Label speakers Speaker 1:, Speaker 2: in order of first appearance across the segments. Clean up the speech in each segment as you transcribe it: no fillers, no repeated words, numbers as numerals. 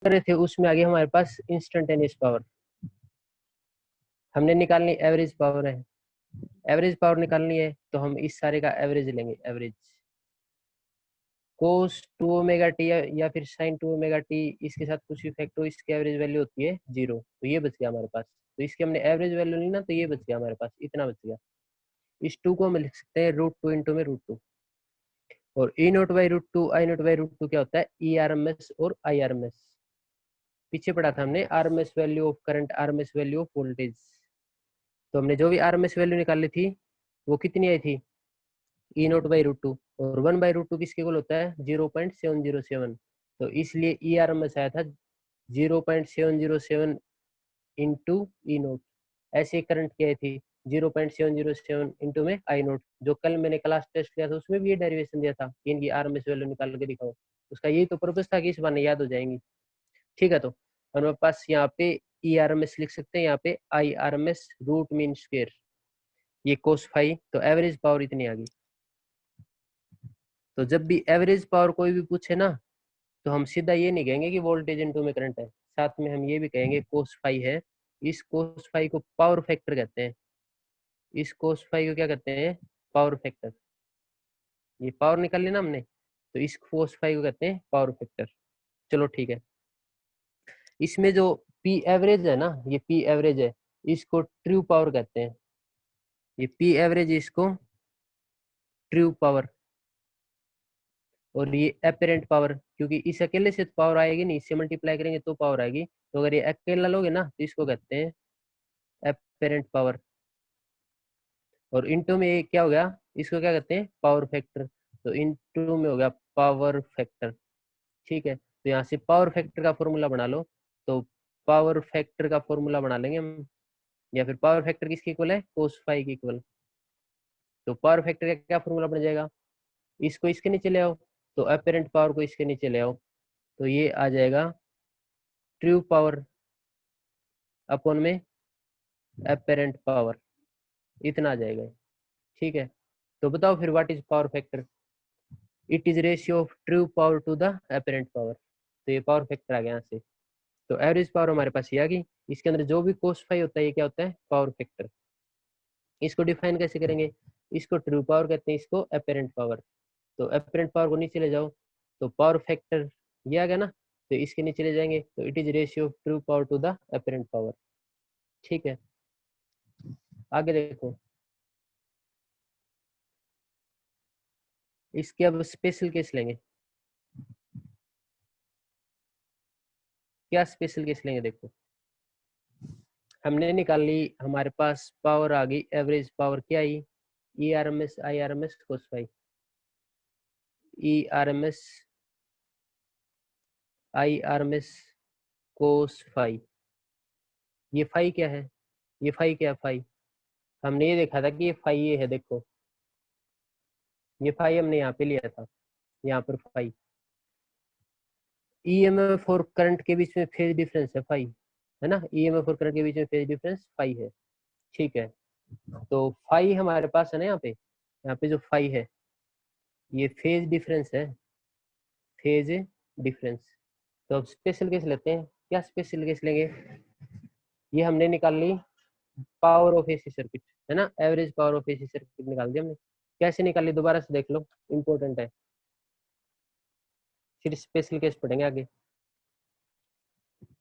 Speaker 1: कर रहे थे उसमें आगे हमारे पास इंस्टेंटेनियस पावर, हमने निकालनी एवरेज पावर है। एवरेज पावर निकालनी है तो हम इस सारे का एवरेज लेंगे, एवरेज कोस 2 ओमेगा टी या फिर साइन 2 ओमेगा टी, इसके साथ कुछ भी फैक्टर हो, इसकी एवरेज वैल्यू होती है 0, तो ये बच गया हमारे पास। तो इसकी हमने एवरेज वैल्यू ली ना, तो ये बच गया हमारे पास, इतना बच गया। इस 2 को हम लिख सकते हैं √2 इंटू में √2, और E0/√2 I0/√2 क्या होता है, ERMS और IRMS। पीछे पढ़ा था हमने RMS value of current, RMS value of voltage. तो हमने जो भी आरएमएस वैल्यू निकाली थी वो कितनी आई थी, E0/√2, और 1/√2 किसके इक्वल होता है, 0.707। तो इसलिए ERMS आया था 0.707 इंटू E0। ऐसे करंट की आई थी 0.707 इंटू में I0, जो कल मैंने क्लास टेस्ट किया था उसमें भी ये डेरिवेशन दिया था कि इनकी आरएमएस वैल्यू निकाल के दिखाओ। उसका यही तो पर्पस था कि इस बार याद हो जाएंगी। ठीक है, तो हमारे पास यहाँ पे ERMS लिख सकते हैं, यहाँ पे IRMS रूट मीन स्क्वायर, ये कोस फाई, तो एवरेज पावर इतनी आ गई। तो जब भी एवरेज पावर कोई भी पूछे ना, तो हम सीधा ये नहीं कहेंगे कि वोल्टेज इनटू में करंट है, साथ में हम ये भी कहेंगे कोस फाई है। इस कोस फाई को पावर फैक्टर कहते हैं, इस कोस फाई को क्या कहते हैं, पावर फैक्टर। ये पावर निकाल लेना हमने, तो इस कोस फाई को कहते हैं पावर फैक्टर। चलो ठीक है, इसमें जो पी एवरेज है ना, ये पी एवरेज है, इसको ट्रू पावर कहते हैं। ये पी एवरेज, इसको ट्रू पावर, और ये अपेरेंट पावर, क्योंकि इस अकेले से पावर आएगी नहीं, इससे मल्टीप्लाई करेंगे तो पावर आएगी। तो अगर ये अकेला लोगे ना तो इसको कहते हैं अपेरेंट पावर, और इनटू में ये क्या हो गया, इसको क्या कहते हैं, पावर फैक्टर। तो इनटू में हो गया पावर फैक्टर। ठीक है, तो यहाँ से पावर फैक्टर का फॉर्मूला बना लो। तो पावर फैक्टर का फॉर्मूला बना लेंगे हम, या फिर पावर फैक्टर किसकी इक्वल है, कोस फाई की इक्वल। तो पावर फैक्टर का क्या फॉर्मूला बन जाएगा, इसको इसके नीचे ले आओ, तो अपेरेंट पावर को इसके नीचे ले आओ, तो ये आ जाएगा ट्रू पावर अपॉन में अपेरेंट पावर, इतना आ जाएगा। ठीक है, तो बताओ फिर what is power factor, it is ratio of true power to the apparent power. तो ये पावर फैक्टर आ गया यहाँ से। तो एवरेज पावर हमारे पास ये आ गई, इसके अंदर जो भी कोस फाई होता है ये क्या होता है, पावर फैक्टर। इसको डिफाइन कैसे करेंगे, इसको ट्रू पावर कहते हैं, इसको अपेरेंट पावर। तो अपेरेंट पावर को नीचे ले जाओ, तो पावर फैक्टर ये आ गया ना, तो इसके नीचे ले जाएंगे, तो it is ratio of true power to the apparent power. ठीक है, आगे देखो, इसके अब स्पेशल केस लेंगे। क्या स्पेशल केस लेंगे, देखो हमने निकाल ली, हमारे पास पावर आ गई, एवरेज पावर क्या आई, ERMS IRMS cos phi, ERMS IRMS cos phi. ये फाई क्या है, ये फाई क्या है, फाई हमने ये देखा था कि ये फाई ये है, देखो ये फाई हमने यहाँ पे लिया था, यहाँ पर फाई EMF और करंट के बीच में फेज डिफरेंस है फाई, है ना, EMF और करंट के बीच में फेज डिफरेंस फाई है। ठीक है, तो फाई हमारे पास है ना, यहाँ पे जो फाई है ये फेज डिफरेंस है, फेज डिफरेंस। तो अब स्पेशल केस लेते हैं, क्या स्पेशल केस लेंगे, ये हमने निकाल ली पावर ऑफ एसी सर्किट, है ना, average power of AC circuit निकाल दी हमने। कैसे निकाली दोबारा से देख लो, इंपॉर्टेंट है, फिर स्पेशल केस पढ़ेंगे आगे।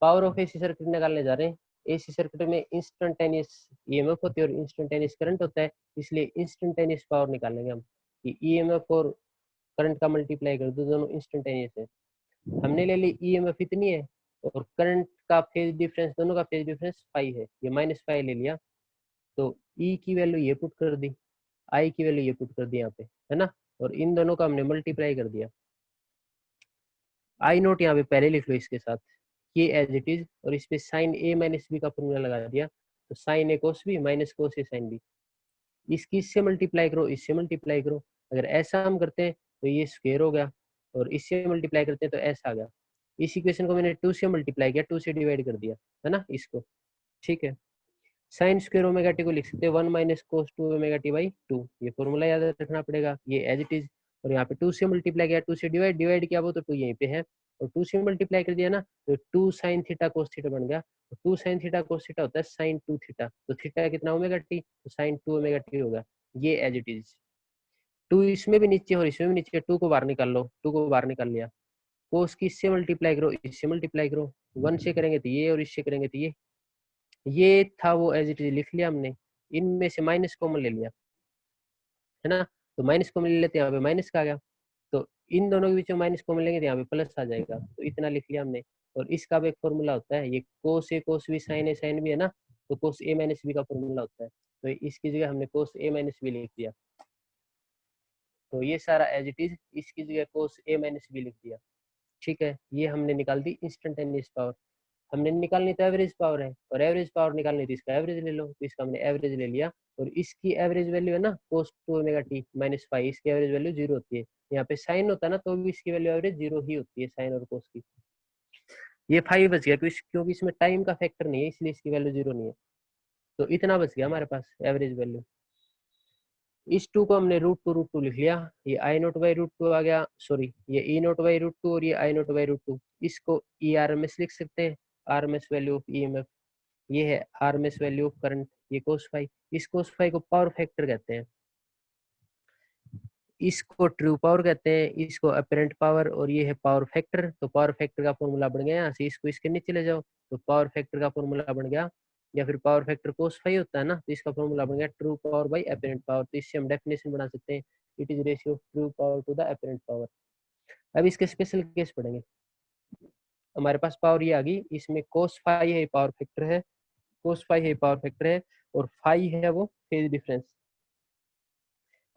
Speaker 1: पावर ऑफ एसी सर्किट निकालने जा रहे हैं। एसी सर्किट में इंस्टेंटेनियस ईएमएफ होती है और इंस्टेंटेनियस करंट होता है, इसलिए इंस्टेंटेनियस पावर निकालेंगे हम, कि ईएमएफ और करंट का मल्टीप्लाई कर दो, दोनों इंस्टेंटेनियस है। हमने ले ली ईएमएफ इतनी है, और करंट का फेज डिफरेंस, दोनों का फेज डिफरेंस फाई है, ये -5 ले लिया। तो ई की वैल्यू ये पुट कर दी, आई की वैल्यू ये पुट कर दी यहाँ पे, है ना, और इन दोनों का हमने मल्टीप्लाई कर दिया। आई नोट यहाँ पे पहले लिख लो इसके साथ, ये एज इट इज, और इस पे साइन ए माइनस बी का फॉर्मूला लगा दिया, तो साइन ए कोस बी माइनस कोस ए साइन बी। इसकी इससे मल्टीप्लाई करो, इससे मल्टीप्लाई करो, अगर ऐसा हम करते हैं तो ये स्क्वायर हो गया, और इससे मल्टीप्लाई करते हैं तो ऐसा आ गया। इस इक्वेशन को मैंने 2 से मल्टीप्लाई किया, 2 से डिवाइड कर दिया, है ना इसको। ठीक है, साइन स्क्वायर ओमेगा टी को लिख सकते हैं 1 minus cos 2 omega T by 2, ये फॉर्मूला याद रखना पड़ेगा, ये एज इट इज। और यहाँ पे 2 से मल्टीप्लाई किया, 2 से डिवाइड किया, वो तो 2 यहीं पे है, और 2 से मल्टीप्लाई कर दिया ना तो 2 sin थीटा cos थीटा बन गया। तो 2 sin थीटा cos थीटा होता है sin 2 थीटा, तो थीटा कितना ओमेगा टी, तो sin 2 ओमेगा टी होगा। ये एज इट इज 2 इसमें भी नीचे और इसमें भी नीचे, 2 को बाहर निकाल लो, 2 को बाहर निकाल लिया, cos की इससे मल्टीप्लाई करो, इससे मल्टीप्लाई करो, 1 से करेंगे तो ये और इससे करेंगे तो ये था वो एज इट इज लिख लिया हमने। इनमें से माइनस कॉमन ले लिया है ना, तो माइनस कॉमन ले लेते हैं, यहाँ पे माइनस का आ गया, तो इन दोनों के बीच में माइनस कॉमन लेंगे तो यहाँ पे प्लस आ जाएगा, तो इतना लिख लिया हमने। और इसका भी एक फॉर्मूला होता है, ये कोस ए कोस बी साइन ए साइन बी है ना, तो कोस ए माइनस बी का फॉर्मूला होता है, तो इसकी जगह हमने कोस ए माइनस बी लिख दिया। तो ये सारा एज इट इज, इसकी जगह कोस ए माइनस बी लिख दिया। ठीक है, ये हमने निकाल दी इंस्टेंटेनियस पावर। हमने निकालनी तो एवरेज पावर है, और एवरेज पावर निकालनी थी, इसका एवरेज ले लो, तो इसका हमने एवरेज ले लिया, और इसकी एवरेज वैल्यू है ना cos 2 omega T minus five, इसकी एवरेज वैल्यू 0 होती है। यहाँ पे साइन होता है ना तो भी इसकी वैल्यू एवरेज 0 ही होती है, साइन और cos की। ये 5 बच गया क्योंकि इसमें टाइम का फैक्टर नहीं है, इसलिए इसकी वैल्यू 0 नहीं है। तो इतना बच गया हमारे पास एवरेज वैल्यू। इस 2 को हमने √2 लिख लिया, ये आई नोट बाई √2 आ गया, सॉरी ये ई नोट बाई √2 और ये आई नोट बाई √2, इसको ई आर एम एस लिख सकते हैं, आरएमएस वैल्यू ऑफ ईएमएफ। ये है आरएमएस वैल्यू ऑफ करंट, ये cos फाई, इस cos फाई को पावर फैक्टर कहते हैं, इसको ट्रू पावर कहते हैं, इसको अपरेंट पावर, और ये है पावर फैक्टर। तो पावर फैक्टर का फॉर्मूला बन गया, यहाँ से इसको इसके नीचे ले जाओ, तो पावर फैक्टर का फॉर्मूला बन गया, या फिर पावर फैक्टर cos फाई होता है ना, तो इसका फॉर्मूला बन गया true power by apparent power. तो इससे हम डेफिनेशन बना सकते हैं, it is ratio of true power to the apparent power. अब इसके स्पेशल केस पढ़ेंगे। हमारे पास पावर ये आ गई, इसमें cos फाई है पावर फैक्टर है, cos फाई है पावर फैक्टर है, और फाई है वो फेज डिफरेंस।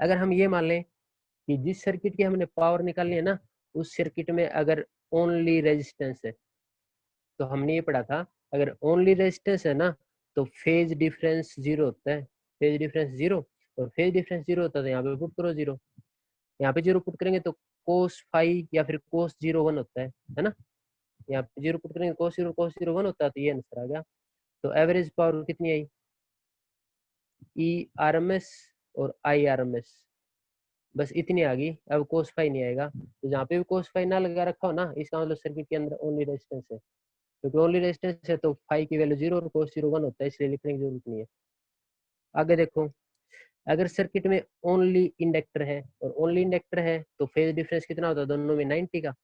Speaker 1: अगर हम ये मान लें कि जिस सर्किट की हमने पावर निकालनी है ना, उस सर्किट में अगर ओनली रेजिस्टेंस है, तो हमने ये पढ़ा था अगर ओनली रेजिस्टेंस है ना तो फेज डिफरेंस 0 होता है, फेज डिफरेंस 0, और फेज डिफरेंस 0 होता है तो यहाँ पे पुट करो 0, यहाँ पे 0 पुट करेंगे तो cos फाई या फिर cos 0 1 होता है ना, यहाँ पे 0 पुट करेंगे cos 0 1 होता है, तो ये आंसर आ गया। तो एवरेज पावर कितनी आई, ई आर एम एस और आई आर एम एस, बस इतनी आ गई। अब cos फाई नहीं आएगा, तो जहाँ पे भी cos फाई ना लगा रखा हो ना, इसका मतलब सर्किट के अंदर ओनली रेजिस्टेंस है, क्योंकि ओनली रेजिस्टेंस है तो फाई की वैल्यू 0 और cos 0 1 होता है, इसलिए लिखने की जरूरत नहीं है। आगे देखो, अगर सर्किट में ओनली इंडक्टर है, और ओनली इंडक्टर है तो फेज डिफरेंस कितना होता है दोनों में 90 का,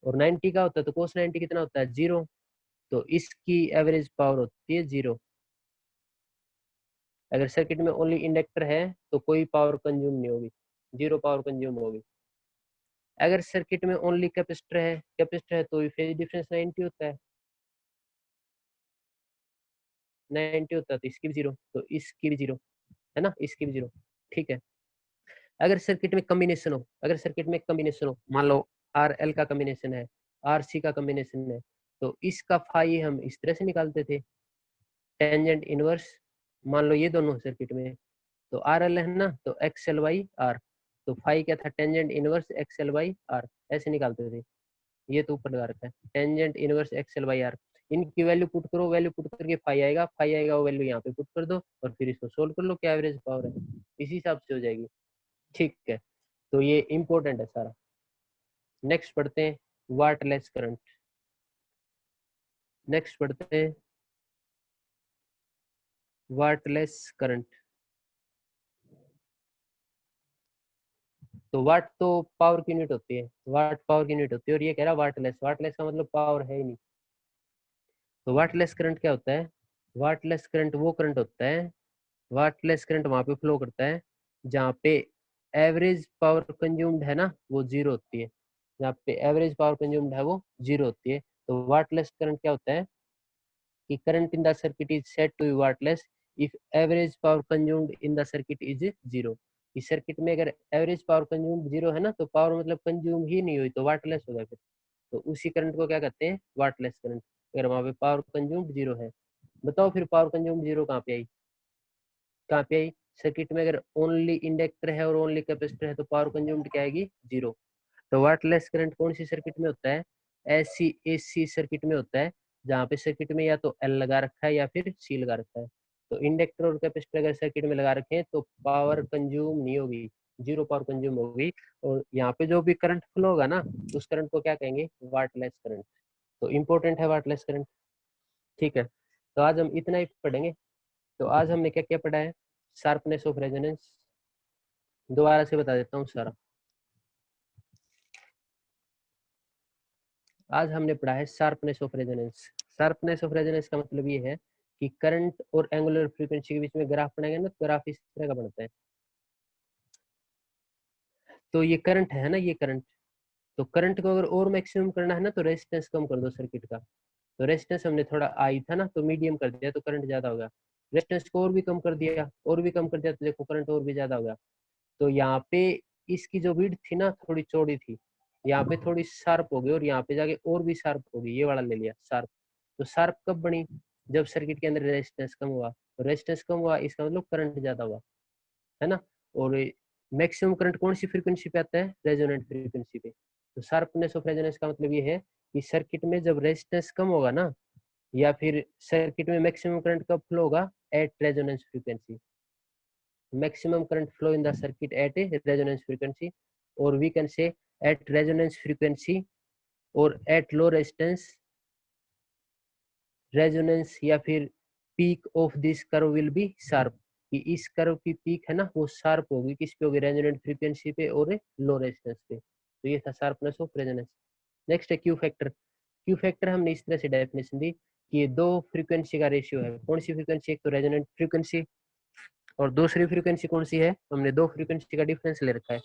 Speaker 1: और 90 का होता है तो cos 90 कितना होता है 0, तो इसकी एवरेज पावर होती है 0। अगर सर्किट में ओनली इंडक्टर है तो कोई पावर कंज्यूम नहीं होगी, 0 पावर कंज्यूम होगी। अगर सर्किट में ओनली कैपेसिटर है तो फेज डिफरेंस 90 होता है, 90 होता है तो इसकी भी 0, तो इसकी भी 0 है ना, इसकी भी 0। ठीक है, अगर सर्किट में कॉम्बिनेशन हो, अगर सर्किट में कॉम्बिनेशन हो, मान लो आर एल का कॉम्बिनेशन है, आर सी का कॉम्बिनेशन है, तो इसका फाई हम इस तरह से निकालते थे, टेंजेंट इनवर्स। मान लो ये दोनों सर्किट में, तो आर एल है ना, तो एक्स एल वाई आर, तो फाई क्या था, tangent inverse X L Y R, ऐसे निकालते थे। ये तो ऊपर लगा रखा है, tangent inverse X L Y R, इनकी वैल्यू पुट करो, वैल्यू पुट करके फाई आएगा, वो वैल्यू यहाँ पे पुट कर दो, और फिर इसको सोल्व कर लो क्या एवरेज पावर है, इसी हिसाब से हो जाएगी। ठीक है, तो ये इंपॉर्टेंट है सारा। नेक्स्ट पढ़ते हैं वाटलेस करंट, नेक्स्ट पढ़ते हैं वाटलेस करंट। तो वाट तो पावर की यूनिट होती है, वाट पावर की यूनिट होती है, और ये कह रहा वाटलेस, वाटलेस का मतलब पावर है ही नहीं। तो वाटलेस करंट क्या होता है, वाटलेस करंट वो करंट होता है, वाटलेस करंट वहां पे फ्लो करता है जहाँ पे एवरेज पावर कंज्यूम्ड है ना वो 0 होती है, जहाँ पे एवरेज पावर कंज्यूम्ड है वो 0 होती है। तो वाटलेस करंट क्या होता है कि current in the circuit is said to be wattless if average power consumed in the circuit is 0। इस सर्किट में अगर एवरेज पावर कंज्यूम्ड 0 है ना, तो पावर मतलब कंज्यूम ही नहीं हुई, तो वाटलेस होगा फिर। तो उसी करंट को क्या कहते हैं, वाटलेस करंट, अगर वहां पे पावर कंज्यूम्ड 0 है। बताओ फिर पावर कंज्यूम्ड 0 कहाँ पे आई, कहाँ पे आई, सर्किट में अगर ओनली इंडक्टर है और ओनली कैपेसिटर है तो पावर कंज्यूम्ड क्या आएगी 0। तो वाटलेस करंट कौन सी सर्किट में होता है, ऐसी एसी सर्किट में होता है जहाँ पे सर्किट में या तो एल लगा रखा है या फिर सी लगा रखा है। तो इंडक्टर और कैपेसिटर अगर सर्किट में लगा रखे हैं तो पावर कंज्यूम नहीं होगी, जीरो पावर कंज्यूम होगी, और यहाँ पे जो भी करंट फ्लो होगा ना, उस करंट को क्या कहेंगे, वाटलेस करंट। तो इम्पोर्टेंट है वाटलेस करंट। ठीक है, तो आज हम इतना ही पढ़ेंगे। तो आज हमने क्या क्या पढ़ा है, शार्पनेस ऑफ रेजोनेंस, दोबारा से बता देता हूँ सारा। आज हमने पढ़ा है sharpness of resonance. Sharpness of resonance का मतलब ये है कि करंट और एंगुलर फ्रीक्वेंसी के बीच में ग्राफ बनाएंगे ना, तो ग्राफ इस तरह का बनता है। तो ये करंट है ना, ये करंट, तो करंट को अगर और मैक्सिमम करना है ना, तो रेजिस्टेंस कम कर दो सर्किट का। तो रेजिस्टेंस हमने थोड़ा आई था ना, तो मीडियम कर दिया तो करंट ज्यादा होगा। रेजिस्टेंस को और भी कम कर दिया, और भी कम कर दिया, तो देखो करंट और भी ज्यादा होगा। तो यहाँ पे इसकी जो विड्थ थी ना, थोड़ी चौड़ी थी, यहाँ पे थोड़ी शार्प हो गई, और यहाँ पे जाके और भी शार्प हो गई, ये वाला ले लिया शार्प। तो शार्प कब बनी, जब सर्किट के अंदर रेजिस्टेंस कम हुआ। तो रेजिस्टेंस कम हुआ, इसका मतलब करंट ज्यादा हुआ, है ना। और मैक्सिमम करंट कौन सी फ्रीक्वेंसी पे आता है, रेजोनेंट फ्रीक्वेंसी पे। तो शार्पनेस ऑफ रेजोनेंस का मतलब ये है कि सर्किट में जब रेजिस्टेंस कम होगा ना, या फिर सर्किट में मैक्सिमम करंट कब फ्लो होगा, at resonance frequency. maximum current flow in the circuit at a resonance frequency, or we can say at resonance frequency or at low resistance resonance, या फिर peak of this curve will be sharp, कि इस curve की peak है ना, वो sharp होगी, किस पे होगी, रेजोनेंट फ्रीक्वेंसी पे और लो रेजिस्टेंस पे। तो ये था शार्पनेस ऑफ रेजोनेंस। नेक्स्ट है क्यू फैक्टर। क्यू फैक्टर हमने इस तरह से डेफिनेशन दी कि ये दो फ्रीक्वेंसी का रेशियो है। कौन सी फ्रीक्वेंसी, एक तो रेजोनेंट फ्रीक्वेंसी, और दूसरी फ्रीक्वेंसी कौन सी है, हमने दो फ्रीक्वेंसी का डिफरेंस ले रखा है।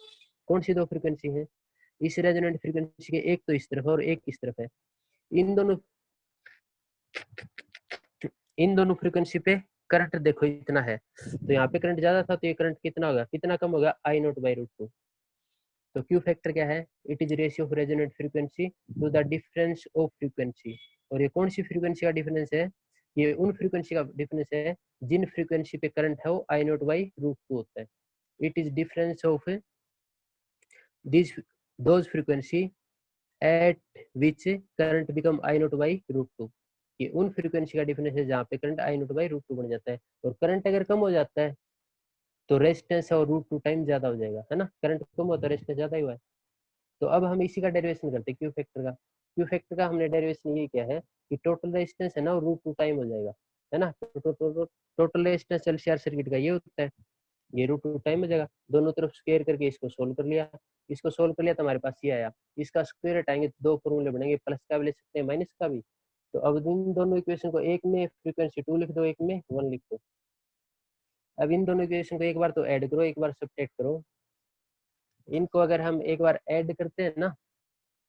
Speaker 1: कौन सी दो फ्रीक्वेंसी है, इस रेजोनेंट फ्रीक्वेंसी के एक तो इस तरफ है और एक इस तरफ है। इन दोनों इन दोनों फ्रीक्वेंसी पे करंट देखो इतना है, तो यहाँ पे करंट ज्यादा था, तो ये करंट कितना होगा, कितना कम होगा, I naught by root two. तो क्यू फैक्टर क्या है, it is ratio of resonant frequency to the difference of frequency. और ये कौन सी फ्रीक्वेंसी का डिफरेंस है, ये उन फ्रीक्वेंसी का डिफरेंस है जिन फ्रीक्वेंसी पे करंट है वो I naught by root two होता है। It is difference of this those frequency at which current become I naught by root two. ये उन फ्रीक्वेंसी का डिफरेंस है जहाँ पे current I naught by root two बन जाता है। और करंट अगर कम हो जाता है तो रेजिस्टेंस और रूट टू टाइम ज्यादा हो जाएगा, है ना। करंट कम होता है, रेजिस्टेंस ज्यादा ही हुआ है। तो अब हम इसी का डेरिवेशन करते हैं क्यू फैक्टर का। क्यू फैक्टर का हमने डेरिवेशन ये किया है कि टोटल रेजिस्टेंस है ना, रूट टू टाइम हो जाएगा, है ना। टोटल रेजिस्टेंस एलसीआर सर्किट का ये होता है, ये रूट टू टाइम हो जाएगा। दोनों तरफ स्क्वायर करके इसको सोल्व कर लिया, इसको सोल्व कर लिया तो हमारे पास ये आया। इसका स्क्वायर हटाएंगे तो दो फॉर्मूले बनेंगे, प्लस का भी ले सकते हैं, माइनस का भी। तो अब इन दोनों इक्वेशन को एक में फ्रीक्वेंसी टू लिख दो, एक में वन लिख दो। अब इन दोनों इक्वेशन को एक बार तो ऐड करो, एक बार सब्ट्रैक्ट करो। इनको अगर हम एक बार ऐड करते हैं ना,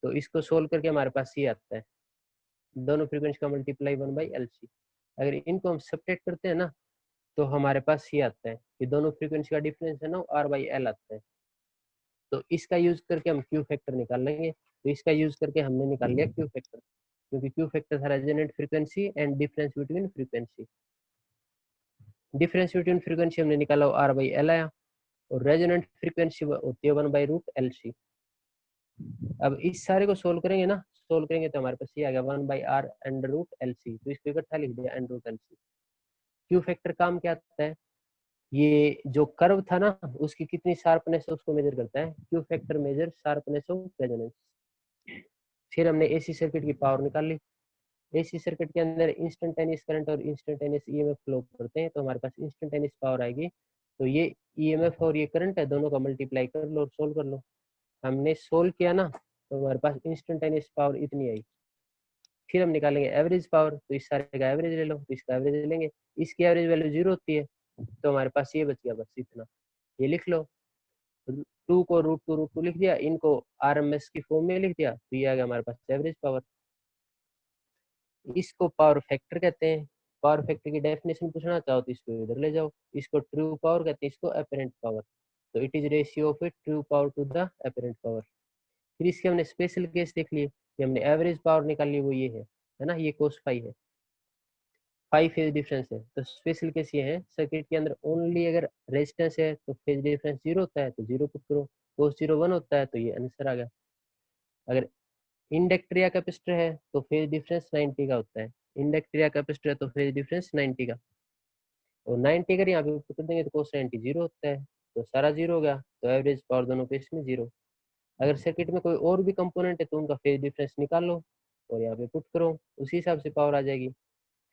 Speaker 1: तो इसको सोल्व करके हमारे पास ये आता है, दोनों फ्रीक्वेंसी का multiply one by L C. अगर इनको हम सब्ट्रैक्ट करते हैं ना, तो हमारे पास ये आता है कि दोनों फ्रीक्वेंसी का डिफरेंस है ना, आर बाई एल आता है। तो इसका यूज करके हम क्यू फैक्टर निकाल लेंगे। तो इसका यूज करके हमने निकाल लिया क्यू फैक्टर, क्योंकि क्यू फैक्टर था resonant frequency and difference between frequency. Difference between frequency हमने निकाला, आर बाई एल आया, और रेजोनेंट फ्रीक्वेंसी होती है one by root L C. अब इस सारे को सोल्व करेंगे ना, सोल्व करेंगे तो हमारे पास ये आ गया one by R under root L C. तो इसको इकट्ठा लिख दिया under root L C. Q factor काम क्या आता है, ये जो कर्व था ना, उसकी कितनी शार्पनेस है उसको मेजर करता है। Q factor measure sharpness of resonance. फिर हमने एसी सर्किट की पावर निकाल ली। एसी सर्किट के अंदर इंस्टेंटेनियस करंट और इंस्टेंटेनियस ईएमएफ फ्लो करते हैं, तो हमारे पास इंस्टेंटेनियस पावर आएगी। तो ये ईएमएफ और ये करंट है, दोनों का मल्टीप्लाई कर लो और सोल्व कर लो। हमने सोल्व किया ना, तो हमारे पास इंस्टेंटेनियस पावर इतनी आई। फिर हम निकालेंगे एवरेज पावर, तो इस सारे का एवरेज ले लो, तो इसका एवरेज लेंगे। इसकी एवरेज वैल्यू जीरो होती है, तो हमारे पास ये बच गया बस इतना, ये लिख लो। टू को रूट टू लिख दिया, इनको आरएमएस की फॉर्म में लिख दिया, तो ये आ गया हमारे पास एवरेज पावर। इसको पावर फैक्टर कहते हैं। पावर फैक्टर की डेफिनेशन पूछना चाहो तो इसको इधर ले जाओ। इसको ट्रू पावर कहते हैं, इसको अपेरेंट पावर। तो it is ratio of true power to the apparent power. फिर इसके हमने स्पेशल केस देख लिए कि हमने एवरेज पावर निकाली, वो ये है ना, ये कोस फाई है, फाई फेज डिफरेंस है। तो स्पेशल केस ये है, सर्किट के अंदर ओनली अगर रेजिस्टेंस है तो फेज डिफरेंस जीरो होता है, तो जीरो पुट करो। कोस जीरो वन होता है, तो ये आंसर आ गया। अगर इंडक्टर या कैपेसिटर है तो फेज डिफरेंस 90 का होता है। इंडक्टर या कैपेसिटर है तो फेज डिफरेंस 90 का, और 90 अगर यहाँ पे पुट कर देंगे तो कोस 90 जीरो होता है। तो सारा जीरो हो गया, तो एवरेज पावर दोनों केस में जीरो। अगर सर्किट में कोई और भी कंपोनेंट है तो उनका फेज डिफरेंस निकाल लो और यहाँ पे पुट करो, उसी हिसाब से पावर आ जाएगी।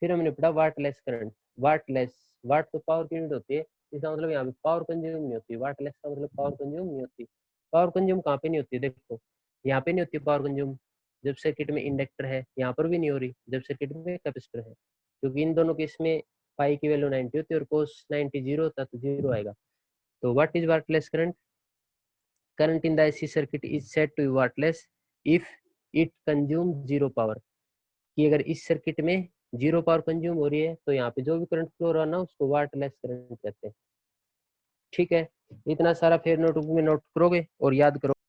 Speaker 1: फिर हमने पढ़ा वाटलेस करंट। वाटलेस, वाट तो पावर की यूनिट होती है, इसका मतलब यहाँ पे पावर कंज्यूम नहीं होती। वाटलेस का मतलब पावर कंज्यूम नहीं होती। पावर कंज्यूम कहाँ पे नहीं होती, देखो यहाँ पे नहीं होती पावर कंज्यूम, जब सर्किट में इंडक्टर है, यहाँ पर भी नहीं हो रही जब सर्किट में कैपेसिटर है, क्योंकि इन दोनों केस में पाई की वैल्यू 90 होती है और कोस 90 जीरो होता है, तो जीरो आएगा। तो what is wattless current? Current in the AC circuit is said to be wattless if it consume zero power. कि अगर इस सर्किट में जीरो पावर कंज्यूम हो रही है तो यहाँ पे जो भी करंट फ्लो रहा ना उसको वाटलेस करंट कहते हैं। ठीक है, इतना सारा फिर नोटबुक में नोट करोगे और याद करो।